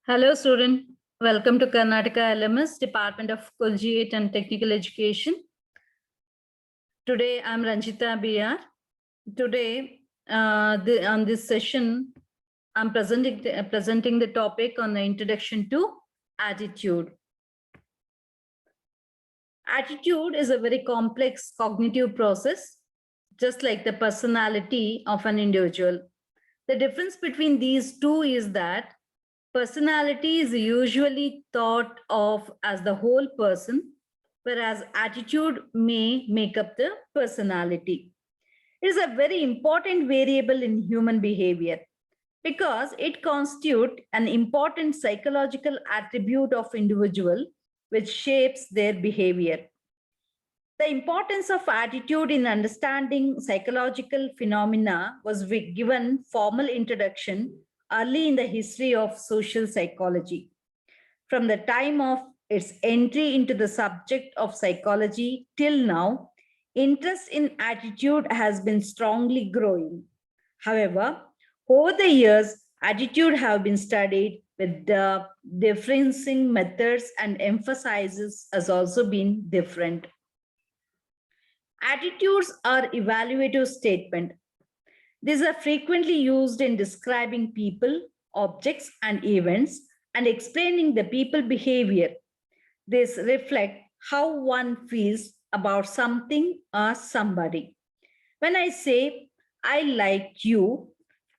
Hello, student. Welcome to Karnataka LMS, Department of Collegiate and Technical Education. Today, I'm Ranjita BR. Today, on this session, I'm presenting the topic on the introduction to attitude. Attitude is a very complex cognitive process, just like the personality of an individual. The difference between these two is that personality is usually thought of as the whole person, whereas attitude may make up the personality. It is a very important variable in human behavior because it constitutes an important psychological attribute of individual which shapes their behavior. The importance of attitude in understanding psychological phenomena was given formal introduction early in the history of social psychology. From the time of its entry into the subject of psychology till now, interest in attitude has been strongly growing. However, over the years, attitude have been studied with the differentiating methods and emphasis has also been different. Attitudes are evaluative statement. These are frequently used in describing people, objects, and events and explaining the people behavior. This reflect how one feels about something or somebody. When I say, I like you,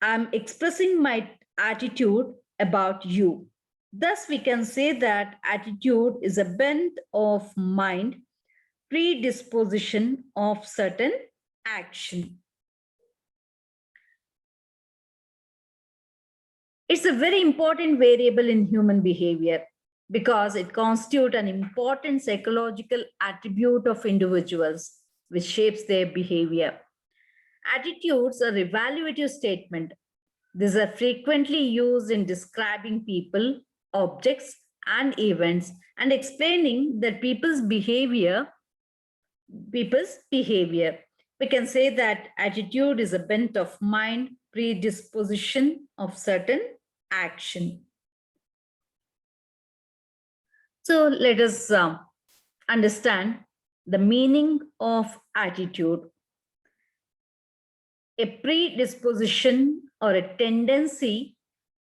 I'm expressing my attitude about you. Thus, we can say that attitude is a bent of mind, predisposition of certain action. It's a very important variable in human behavior because it constitutes an important psychological attribute of individuals which shapes their behavior. Attitudes are evaluative statement. These are frequently used in describing people, objects, and events and explaining that people's behavior. We can say that attitude is a bent of mind, predisposition of certain action. So let us understand the meaning of attitude. A predisposition or a tendency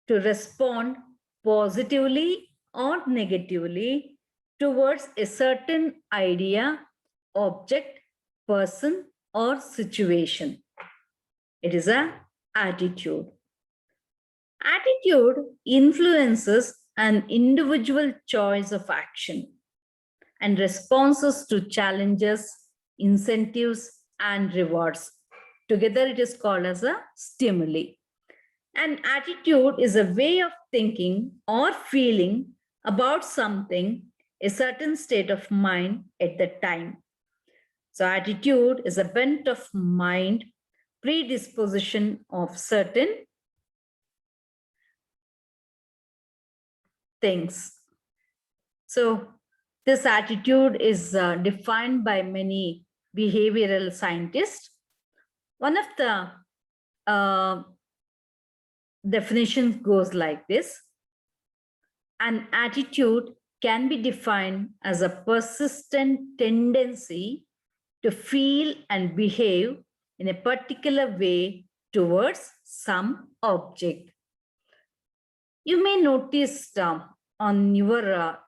to respond positively or negatively towards a certain idea, object, person, or situation. It is an attitude. Attitude influences an individual choice of action and responses to challenges, incentives, and rewards. Together, it is called as a stimuli. An attitude is a way of thinking or feeling about something, a certain state of mind at the time. So, attitude is a bent of mind, predisposition of certain things. So, this attitude is defined by many behavioral scientists. One of the definitions goes like this: an attitude can be defined as a persistent tendency to feel and behave in a particular way towards some object. You may notice on your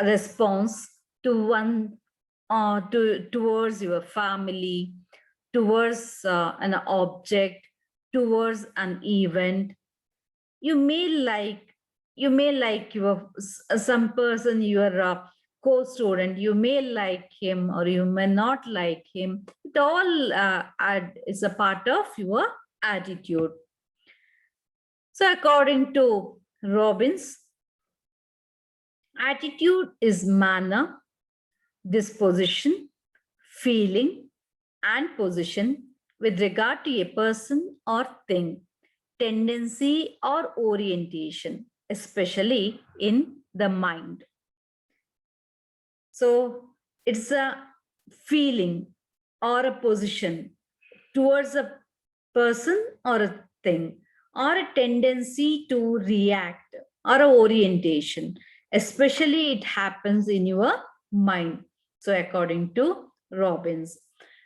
response to one towards your family, towards an object, towards an event. You may like your some person, your co-student. You may like him or you may not like him. It all is a part of your attitude. So according to Robbins, attitude is manner, disposition, feeling, and position with regard to a person or thing, tendency or orientation, especially in the mind. So it's a feeling or a position towards a person or a thing, or a tendency to react or a orientation. Especially it happens in your mind. So according to Robbins.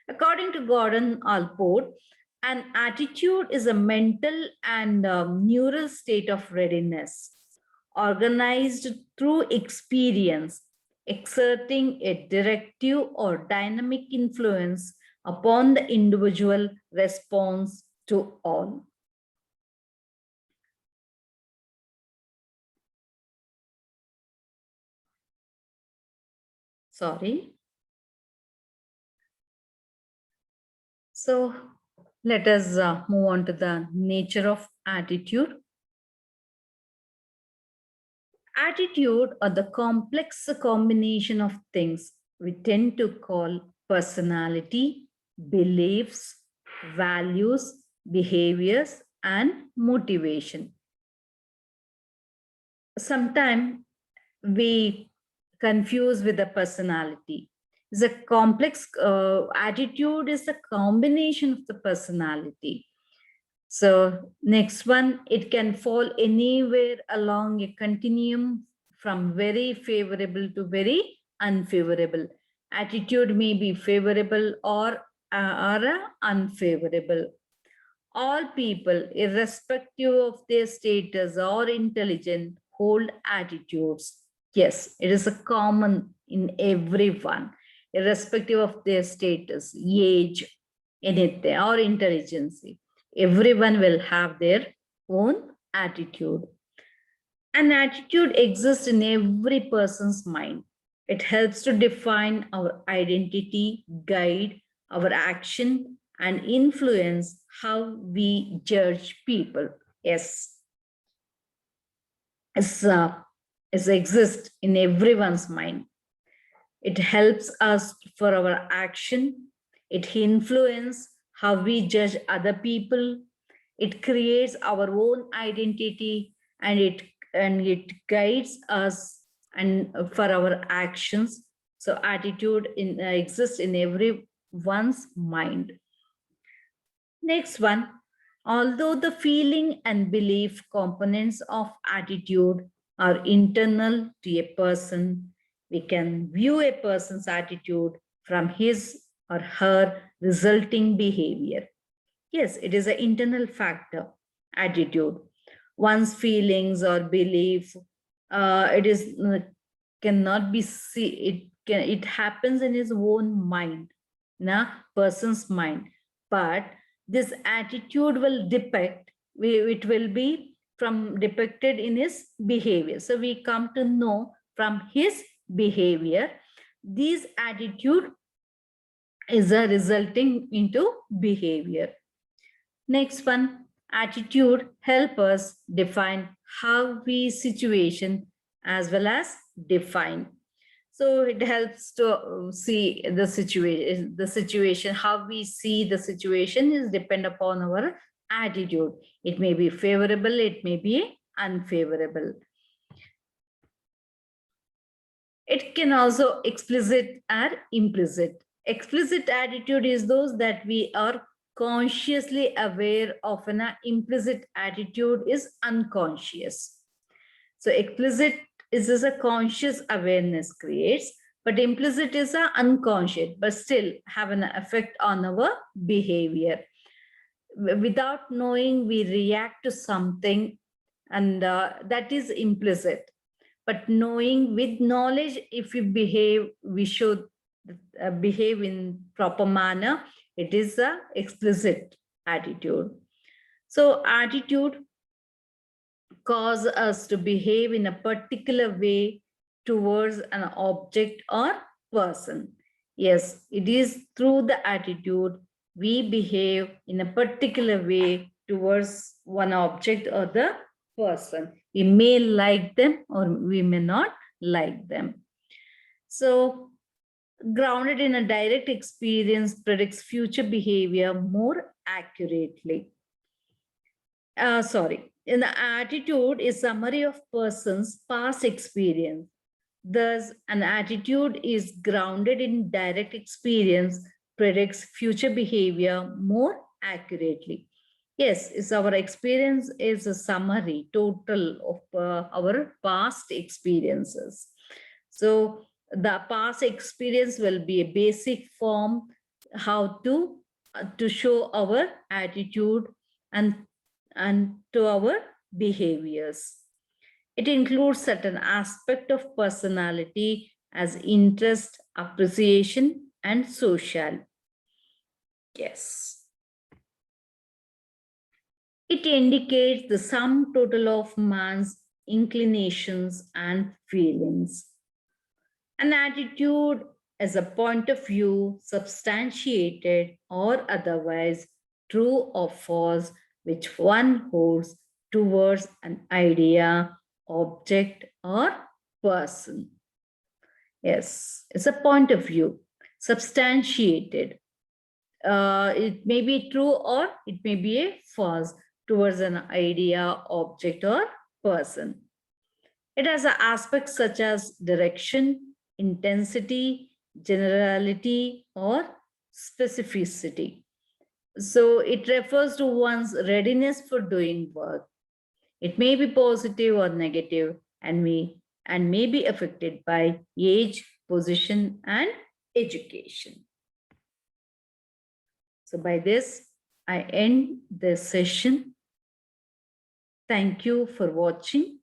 According to Gordon Allport, an attitude is a mental and neural state of readiness, organized through experience, exerting a directive or dynamic influence upon the individual response to all. Sorry. So let us move on to the nature of attitude. Attitude are the complex combination of things we tend to call personality, beliefs, values, behaviors, and motivation. Sometimes we confuse with the personality. The complex attitude is a combination of the personality. So next one, it can fall anywhere along a continuum from very favorable to very unfavorable. Attitude may be favorable or unfavorable. All people, irrespective of their status or intelligence, hold attitudes. Yes, it is a common in everyone, irrespective of their status, age, anything, or intelligence. Everyone will have their own attitude. An attitude exists in every person's mind. It helps to define our identity, guide our action, and influence how we judge people. Yes, it exists in everyone's mind. It helps us for our action. It influences how we judge other people. It creates our own identity, and it guides us and for our actions. So attitude exists in everyone's mind. Next one, although the feeling and belief components of attitude are internal to a person, we can view a person's attitude from his or her resulting behavior. Yes, it is an internal factor, attitude. One's feelings or belief, it is cannot be it happens in his own mind, person's mind. But this attitude will depict, it will be from depicted in his behavior. So we come to know from his behavior, this attitude is a resulting into behavior. Next one, attitude help us define how we situation as well as define. So it helps to see the situation, how we see the situation is depend upon our attitude. It may be favorable, it may be unfavorable. It can also explicit or implicit. Explicit attitude is those that we are consciously aware of, an implicit attitude is unconscious. So explicit is a conscious awareness creates, but implicit is a unconscious, but still have an effect on our behavior. Without knowing, we react to something, and that is implicit. But knowing, with knowledge, if we behave, we should behave in proper manner. It is a explicit attitude. So attitude cause us to behave in a particular way towards an object or person. Yes, it is through the attitude we behave in a particular way towards one object or the person. We may like them or we may not like them. So grounded in a direct experience predicts future behavior more accurately. In the attitude is summary of person's past experience. Thus, an attitude is grounded in direct experience predicts future behavior more accurately. Yes, it's our experience is a summary total of our past experiences. So the past experience will be a basic form how to show our attitude and to our behaviors. It includes certain aspect of personality as interest, appreciation, and social. Yes. It indicates the sum total of man's inclinations and feelings. An attitude as a point of view, substantiated or otherwise, true or false, which one holds towards an idea, object, or person. Yes, it's a point of view, substantiated. It may be true or it may be a false towards an idea, object, or person. It has aspects such as direction, intensity, generality, or specificity. So it refers to one's readiness for doing work. It may be positive or negative and may be affected by age, position, and education. So by this, I end this session. Thank you for watching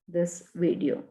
this video.